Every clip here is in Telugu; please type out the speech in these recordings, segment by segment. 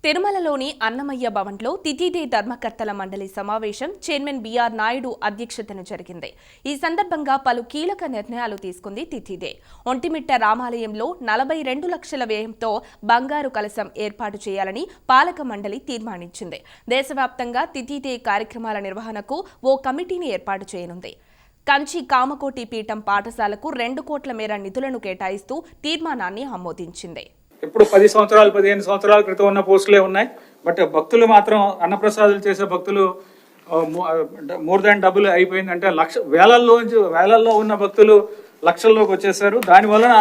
తిరుమలలోని అన్నమయ్య భవన్లో తిథిదే ధర్మకర్తల మండలి సమావేశం చైర్మన్ బిఆర్ నాయుడు అధ్యక్షతన జరిగింది. ఈ సందర్భంగా పలు కీలక నిర్ణయాలు తీసుకుంది తిథిదే. ఒంటిమిట్ట రామాలయంలో 42 లక్షల వ్యయంతో బంగారు కలశం ఏర్పాటు చేయాలని పాలక మండలి తీర్మానించింది. దేశవ్యాప్తంగా తిథిదే కార్యక్రమాల నిర్వహణకు ఓ కమిటీని ఏర్పాటు చేయనుంది. కంచి కామకోటి పీఠం పాఠశాలకు 2 కోట్ల మేర నిధులను కేటాయిస్తూ తీర్మానాన్ని ఆమోదించింది. ఇప్పుడు 10 సంవత్సరాలు 15 సంవత్సరాల క్రితం ఉన్న పోస్టులే ఉన్నాయి. బట్ భక్తులు మాత్రం అన్నప్రసాదాలు చేసే భక్తులు మోర్ దాన్ డబుల్ అయిపోయింది. అంటే వేలల్లో ఉన్న భక్తులు లక్షల్లోకి వచ్చేసారు. దాని వలన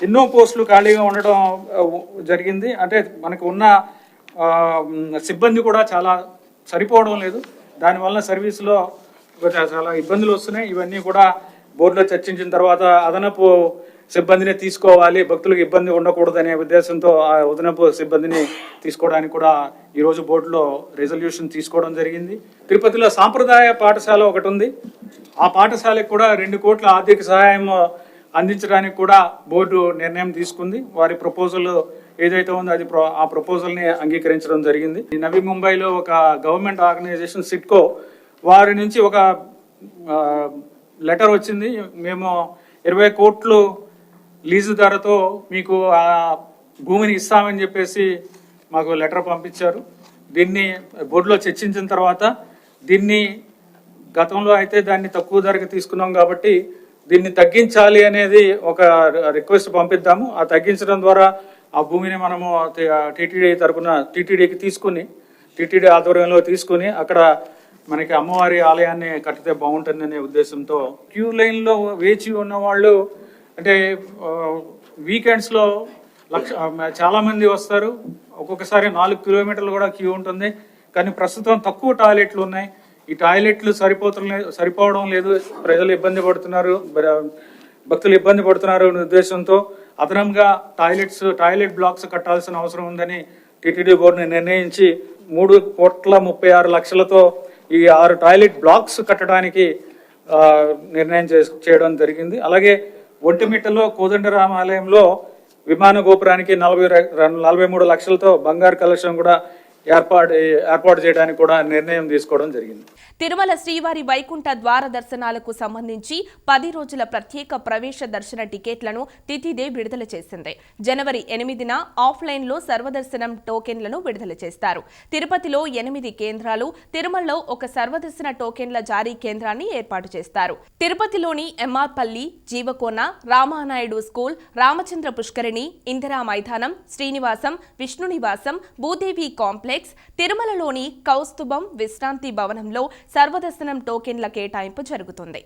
ఎన్నో పోస్టులు ఖాళీగా ఉండడం జరిగింది. అంటే మనకు ఉన్న సిబ్బంది కూడా చాలా సరిపోవడం లేదు. దానివల్ల సర్వీస్లో చాలా ఇబ్బందులు వస్తున్నాయి. ఇవన్నీ కూడా బోర్డులో చర్చించిన తర్వాత అదనపు సిబ్బందిని తీసుకోవాలి, భక్తులకు ఇబ్బంది ఉండకూడదు అనే ఉద్దేశంతో ఆ అదనపు సిబ్బందిని తీసుకోవడానికి కూడా ఈరోజు బోర్డులో రెజల్యూషన్ తీసుకోవడం జరిగింది. తిరుపతిలో సాంప్రదాయ పాఠశాల ఒకటి ఉంది. ఆ పాఠశాలకు కూడా 2 కోట్ల ఆర్థిక సహాయం అందించడానికి కూడా బోర్డు నిర్ణయం తీసుకుంది. వారి ప్రపోజల్ ఏదైతే ఉందో అది ఆ ప్రపోజల్ని అంగీకరించడం జరిగింది. నవీ ముంబైలో ఒక గవర్నమెంట్ ఆర్గనైజేషన్ సిట్కో వారి నుంచి ఒక లెటర్ వచ్చింది. మేము 20 కోట్లు లీజు ధరతో మీకు ఆ భూమిని ఇస్తామని చెప్పేసి మాకు లెటర్ పంపించారు. దీన్ని బోర్డులో చర్చించిన తర్వాత దీన్ని గతంలో అయితే దాన్ని తక్కువ ధరకు తీసుకున్నాం కాబట్టి దీన్ని తగ్గించాలి అనేది ఒక రిక్వెస్ట్ పంపిద్దాము. ఆ తగ్గించడం ద్వారా ఆ భూమిని మనము టీటీడీ తరఫున టీటీడీకి తీసుకుని టీటీడీ ఆధ్వర్యంలో తీసుకుని అక్కడ మనకి అమ్మవారి ఆలయాన్ని కట్టితే బాగుంటుందనే ఉద్దేశంతో క్యూ లైన్లో వేచి ఉన్న వాళ్ళు అంటే వీకెండ్స్లో చాలా మంది వస్తారు. ఒక్కొక్కసారి 4 కిలోమీటర్లు కూడా క్యూ ఉంటుంది. కానీ ప్రస్తుతం తక్కువ టాయిలెట్లు ఉన్నాయి. ఈ టాయిలెట్లు సరిపోవడం లేదు. ప్రజలు ఇబ్బంది పడుతున్నారు, భక్తులు ఇబ్బంది పడుతున్నారు అనే ఉద్దేశంతో అదనంగా టాయిలెట్ బ్లాక్స్ కట్టాల్సిన అవసరం ఉందని టీటీడీ బోర్డుని నిర్ణయించి 3,36,00,000తో ఈ 6 టాయిలెట్ బ్లాక్స్ కట్టడానికి నిర్ణయం చేయడం జరిగింది. అలాగే ఒంటిమిట్టలో కోదండరామాలయంలో విమాన గోపురానికి 43 లక్షలతో బంగారు కలశం కూడా ఏర్పాటు చేయడానికి కూడా నిర్ణయం తీసుకోవడం జరిగింది. తిరుమల శ్రీవారి వైకుంఠ ద్వార దర్శనాలకు సంబంధించి 10 రోజుల ప్రత్యేక ప్రవేశ దర్శన టికెట్లను తిథిదే విడుదల చేసింది. జనవరి 8న ఆఫ్లైన్లో సర్వదర్శనం టోకెన్లను విడుదల చేస్తారు. తిరుపతిలో 8 కేంద్రాలు, తిరుమలలో ఒక సర్వదర్శన టోకెన్ల జారీ కేంద్రాన్ని ఏర్పాటు చేస్తారు. తిరుపతిలోని ఎంఆర్పల్లి, జీవకోన, రామానాయుడు స్కూల్, రామచంద్ర పుష్కరిణి, ఇందిరా మైదానం, శ్రీనివాసం, విష్ణునివాసం, భూదేవి కాంప్లెక్స్, తిరుమలలోని కౌస్తుభం విశ్రాంతి భవనంలో సర్వదర్శనం టోకెన్ల కేటాయింపు జరుగుతుంది.